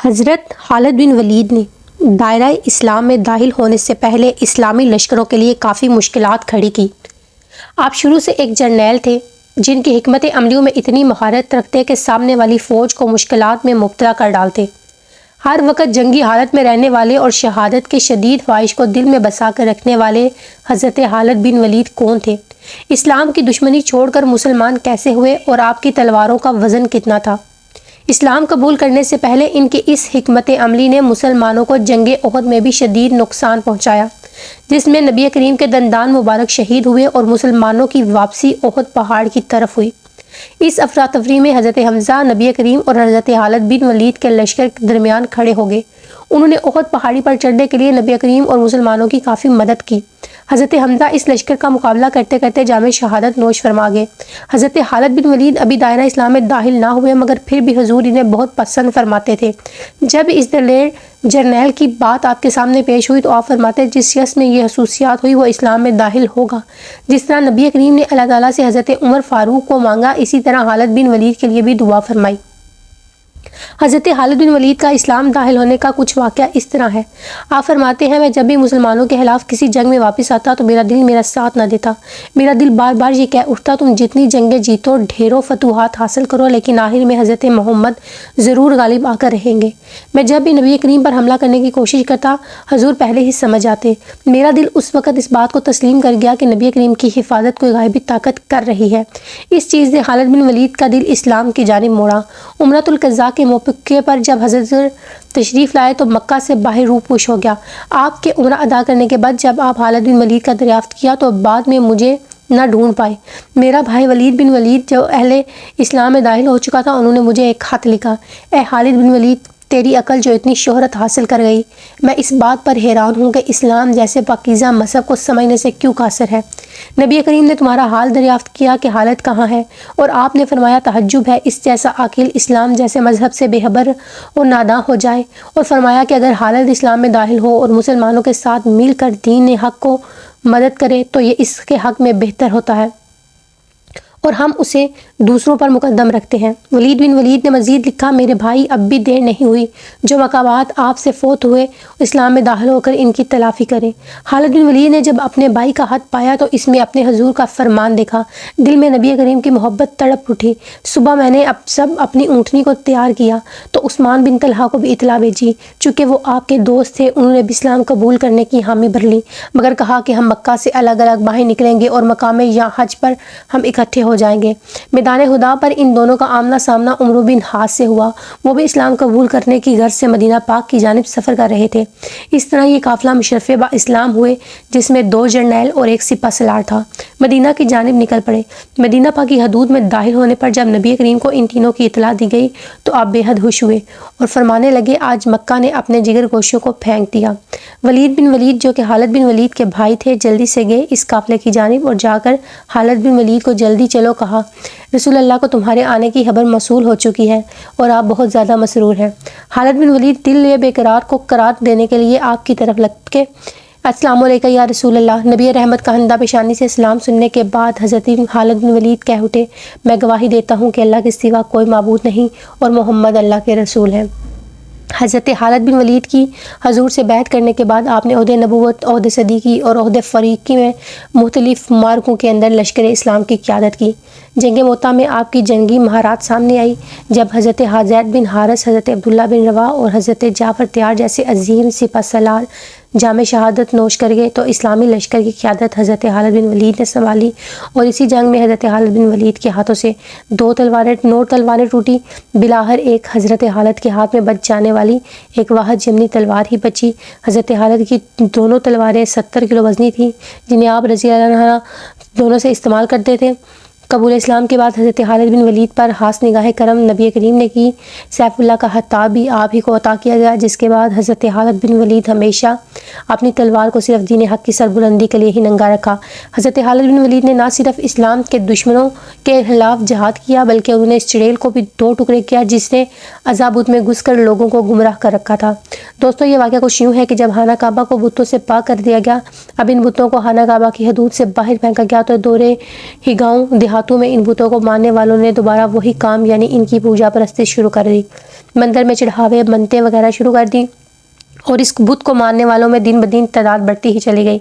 حضرت خالد بن ولید نے دائرہ اسلام میں داخل ہونے سے پہلے اسلامی لشکروں کے لیے کافی مشکلات کھڑی کی۔ آپ شروع سے ایک جرنیل تھے جن کی حکمت عملیوں میں اتنی مہارت رکھتے کہ سامنے والی فوج کو مشکلات میں مبتلا کر ڈالتے۔ ہر وقت جنگی حالت میں رہنے والے اور شہادت کے شدید خواہش کو دل میں بسا کر رکھنے والے حضرت خالد بن ولید کون تھے؟ اسلام کی دشمنی چھوڑ کر مسلمان کیسے ہوئے اور آپ کی تلواروں کا وزن کتنا تھا؟ اسلام قبول کرنے سے پہلے ان کی اس حکمت عملی نے مسلمانوں کو جنگ احد میں بھی شدید نقصان پہنچایا، جس میں نبی کریم کے دندان مبارک شہید ہوئے اور مسلمانوں کی واپسی احد پہاڑ کی طرف ہوئی۔ اس افراتفری میں حضرت حمزہ نبی کریم اور حضرت خالد بن ولید کے لشکر کے درمیان کھڑے ہو گئے۔ انہوں نے احد پہاڑی پر چڑھنے کے لیے نبی کریم اور مسلمانوں کی کافی مدد کی۔ حضرت حمزہ اس لشکر کا مقابلہ کرتے کرتے جامِ شہادت نوش فرما گئے۔ حضرت خالد بن ولید ابھی دائرہ اسلام میں داخل نہ ہوئے مگر پھر بھی حضور انہیں بہت پسند فرماتے تھے۔ جب اس دلیر جرنیل کی بات آپ کے سامنے پیش ہوئی تو آپ فرماتے جس شخص میں یہ خصوصیات ہوئی وہ اسلام میں داخل ہوگا۔ جس طرح نبی کریم نے اللہ تعالیٰ سے حضرت عمر فاروق کو مانگا، اسی طرح خالد بن ولید کے لیے بھی دعا فرمائی۔ حضرت خالد بن ولید کا اسلام داخل ہونے کا کچھ واقعہ اس طرح ہے۔ آپ فرماتے ہیں میں جب بھی مسلمانوں کے خلاف کسی جنگ میں واپس آتا تو میرا دل میرا ساتھ نہ دیتا۔ میرا دل بار بار یہ کہہ اٹھتا تم جتنی جنگیں جیتو، ڈھیروں فتوحات حاصل کرو، لیکن آخر میں حضرت محمد ضرور غالب آ کر رہیں گے۔ میں جب بھی نبی کریم پر حملہ کرنے کی کوشش کرتا، حضور پہلے ہی سمجھ آتے۔ میرا دل اس وقت اس بات کو تسلیم کر گیا کہ نبی کریم کی حفاظت کوئی غائبی طاقت کر رہی ہے۔ اس چیز نے خالد بن ولید کا دل اسلام کی جانب موڑا۔ عمرۃ القضاء کے موقع پر جب حضرت تشریف لائے تو مکہ سے باہر روح پوش ہو گیا۔ آپ کے عمرہ ادا کرنے کے بعد جب آپ خالد بن ولید کا دریافت کیا تو بعد میں مجھے نہ ڈھونڈ پائے۔ میرا بھائی ولید بن ولید جو اہل اسلام میں داخل ہو چکا تھا، انہوں نے مجھے ایک خط لکھا، اے خالد بن ولید، تیری عقل جو اتنی شہرت حاصل کر گئی، میں اس بات پر حیران ہوں کہ اسلام جیسے پاکیزہ مذہب کو سمجھنے سے کیوں قاصر ہے۔ نبی کریم نے تمہارا حال دریافت کیا کہ حالت کہاں ہے، اور آپ نے فرمایا تعجب ہے اس جیسا عاقل اسلام جیسے مذہب سے بے خبر اور ناداں ہو جائے، اور فرمایا کہ اگر حالت اسلام میں داخل ہو اور مسلمانوں کے ساتھ مل کر دین حق کو مدد کرے تو یہ اس کے حق میں بہتر ہوتا ہے اور ہم اسے دوسروں پر مقدم رکھتے ہیں۔ ولید بن ولید نے مزید لکھا، میرے بھائی اب بھی دیر نہیں ہوئی، جو مقامات آپ سے فوت ہوئے اسلام میں داخل ہو کر ان کی تلافی کریں۔ خالد بن ولید نے جب اپنے بھائی کا خط پایا تو اس میں اپنے حضور کا فرمان دیکھا، دل میں نبی کریم کی محبت تڑپ اٹھی۔ صبح میں نے اپنی اونٹنی کو تیار کیا تو عثمان بن طلحہ کو بھی اطلاع بھیجی، چونکہ وہ آپ کے دوست تھے۔ انہوں نے بھی اسلام قبول کرنے کی حامی بھر لی، مگر کہا کہ ہم مکہ سے الگ الگ باہر نکلیں گے اور مقام یا حج پر ہم اکٹھے ہو جائیں گے۔ میدان خدا پر ان دونوں کا آمنا سامنا عمرو بن حاص سے ہوا، وہ بھی اسلام قبول کرنے کی غرض سے مدینہ پاک کی جانب سفر کر رہے تھے۔ اس طرح یہ قافلہ مشرف با اسلام ہوئے جس میں 2 جرنیل اور 1 سپہ سالار تھا، مدینہ کی جانب نکل پڑے۔ مدینہ پاک کی حدود میں داخل ہونے پر جب نبی کریم کو ان تینوں کی اطلاع دی گئی تو آپ بے حد خوش ہوئے اور فرمانے لگے آج مکہ نے اپنے جگر گوشوں کو پھینک دیا۔ ولید بن ولید جو کہ خالد بن ولید کے بھائی تھے جلدی سے گئے اس قافلے کی جانب اور جا کر خالد بن ولید کو جلدی چلو کہا، رسول اللہ کو تمہارے آنے کی خبر موصول ہو چکی ہے اور آپ بہت زیادہ مسرور ہیں۔ خالد بن ولید دل بے قرار کو قرار دینے کے لیے آپ کی طرف لگ کے السلام علیکم یا رسول اللہ، نبی رحمت کا ہندہ پیشانی سے سلام سننے کے بعد حضرت خالد بن ولید کہہ اٹھے، میں گواہی دیتا ہوں کہ اللہ کے سوا کوئی معبود نہیں اور محمد اللہ کے رسول ہیں۔ حضرت خالد بن ولید کی حضور سے بیعت کرنے کے بعد آپ نے عہد نبوت، عہد صدیقی اور عہد فاروقی میں مختلف معرکوں کے اندر لشکر اسلام کی قیادت کی۔ جنگ موتا میں آپ کی جنگی مہارات سامنے آئی جب حضرت زید بن حارث، حضرت عبداللہ بن رواح اور حضرت جعفر تیار جیسے عظیم سپہ سالار جامِ شہادت نوش کر گئے تو اسلامی لشکر کی قیادت حضرت خالد بن ولید نے سنبھالی، اور اسی جنگ میں حضرت خالد بن ولید کے ہاتھوں سے 9 تلواریں ٹوٹی، بلاخر ایک حضرت خالد کے ہاتھ میں بچ جانے والی ایک واحد یمنی تلوار ہی بچی۔ حضرت خالد کی دونوں تلواریں 70 کلو وزنی تھیں جنہیں آپ رضی اللہ عنہ دونوں سے استعمال کرتے تھے۔ قبول اسلام کے بعد حضرت خالد بن ولید پر خاص نگاہ کرم نبی کریم نے کی۔ سیف اللہ کا خطاب بھی آپ ہی کو عطا کیا گیا، جس کے بعد حضرت خالد بن ولید ہمیشہ اپنی تلوار کو صرف دین حق کی سربلندی کے لیے ہی ننگا رکھا۔ حضرت خالد بن ولید نے نہ صرف اسلام کے دشمنوں کے خلاف جہاد کیا بلکہ انہوں نے اس چڑیل کو بھی 2 ٹکڑے کیا جس نے عذابت میں گھس کر لوگوں کو گمراہ کر رکھا تھا۔ دوستو یہ واقعہ کچھ یوں ہے کہ جب خانہ کعبہ کو بتوں سے پاک کر دیا گیا، اب ان بتوں کو خانہ کعبہ کی حدود سے باہر پھینکا گیا تو دورے ہی گاؤں دیہات راتوں میں ان بتوں کو ماننے والوں نے دوبارہ وہی کام یعنی ان کی پوجا پرستی شروع کر دی، مندر میں چڑھاوے منتیں وغیرہ شروع کر دی اور اس بت کو ماننے والوں میں دن بدن تعداد بڑھتی ہی چلی گئی۔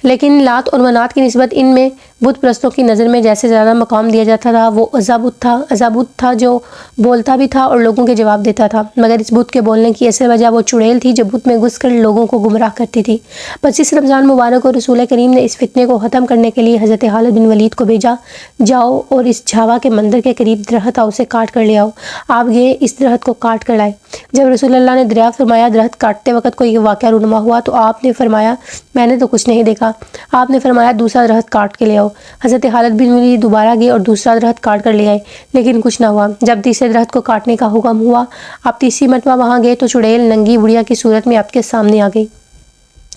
لیکن لات اور منات کی نسبت ان میں بت پرستوں کی نظر میں جیسے زیادہ مقام دیا جاتا تھا وہ عزا بت تھا جو بولتا بھی تھا اور لوگوں کے جواب دیتا تھا، مگر اس بت کے بولنے کی اصل وجہ وہ چڑیل تھی جو بت میں گھس کر لوگوں کو گمراہ کرتی تھی۔ 25 رمضان مبارک کو رسول کریم نے اس فتنے کو ختم کرنے کے لیے حضرت خالد بن ولید کو بھیجا، جاؤ اور اس جھاوا کے مندر کے قریب درخت اسے کاٹ کر لے آؤ۔ آپ گئے، اس درخت کو کاٹ کر لائے۔ جب رسول اللہ نے دریافت فرمایا درخت کاٹتے وقت کوئی واقعہ رونما ہوا تو آپ نے فرمایا میں نے تو کچھ نہیں دیکھا۔ آپ نے فرمایا دوسرا درخت کاٹ کے لے آؤ۔ حضرت خالد بن ولید دوبارہ گئے اور دوسرا درخت کاٹ کر لے آئے، لیکن کچھ نہ ہوا۔ جب تیسرے درخت کو کاٹنے کا حکم ہوا، آپ تیسری مرتبہ وہاں گئے تو چڑیل ننگی بڑھیا کی صورت میں آپ کے سامنے آ گئی۔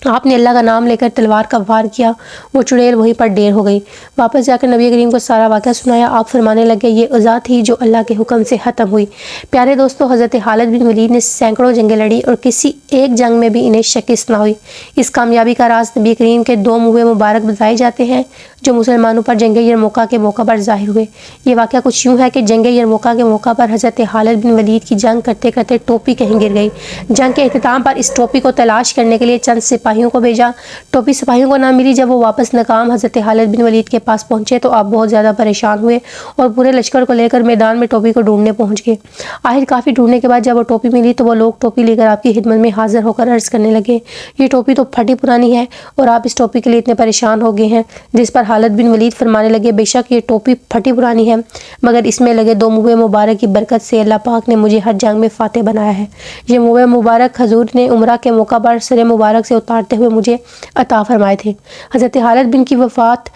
آپ نے اللہ کا نام لے کر تلوار کا وار کیا، وہ چڑیل وہیں پر ڈیر ہو گئی۔ واپس جا کر نبی کریم کو سارا واقعہ سنایا۔ آپ فرمانے لگے یہ عزا تھی جو اللہ کے حکم سے ختم ہوئی۔ پیارے دوستو، حضرت خالد بن ولید نے سینکڑوں جنگیں لڑی اور کسی ایک جنگ میں بھی انہیں شکست نہ ہوئی۔ اس کامیابی کا راز نبی کریم کے 2 منہ مبارک بتائے جاتے ہیں جو مسلمانوں پر جنگ یرموکہ کے موقع پر ظاہر ہوئے۔ یہ واقعہ کچھ یوں ہے کہ جنگ یرموکہ کے موقع پر حضرت خالد بن ولید کی جنگ کرتے کرتے ٹوپی کہیں گر گئی۔ جنگ کے اختتام پر اس ٹوپی کو تلاش کرنے کے لیے چند سپاہیوں کو بھیجا، ٹوپی سپاہیوں کو نہ ملی۔ جب وہ واپس ناکام حضرت خالد بن ولید کے پاس پہنچے تو آپ بہت زیادہ پریشان ہوئے اور پورے لشکر کو لے کر میدان میں ٹوپی کو ڈھونڈنے پہنچ گئے۔ آخر کافی ڈھونڈنے کے بعد جب وہ ٹوپی ملی تو وہ لوگ ٹوپی لے کر آپ کی خدمت میں حاضر ہو کر عرض کرنے لگے یہ ٹوپی تو پھٹی پرانی ہے اور آپ اس ٹوپی کے لیے اتنے پریشان ہو گئے ہیں۔ جس پر خالد بن ولید فرمانے لگے بے شک یہ ٹوپی پھٹی پرانی ہے، مگر اس میں لگے 2 منہ مبارک کی برکت سے اللہ پاک نے مجھے ہر جنگ میں فاتح بنایا ہے۔ یہ منہ مبارک حضور نے عمرہ کے موقع پر سر مبارک سے اتارتے ہوئے مجھے عطا فرمائے تھے۔ حضرت خالد بن کی وفات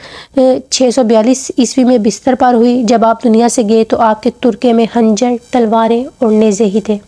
642 عیسوی میں بستر پر ہوئی۔ جب آپ دنیا سے گئے تو آپ کے ترکے میں خنجر، تلواریں اور نیزے ہی تھے۔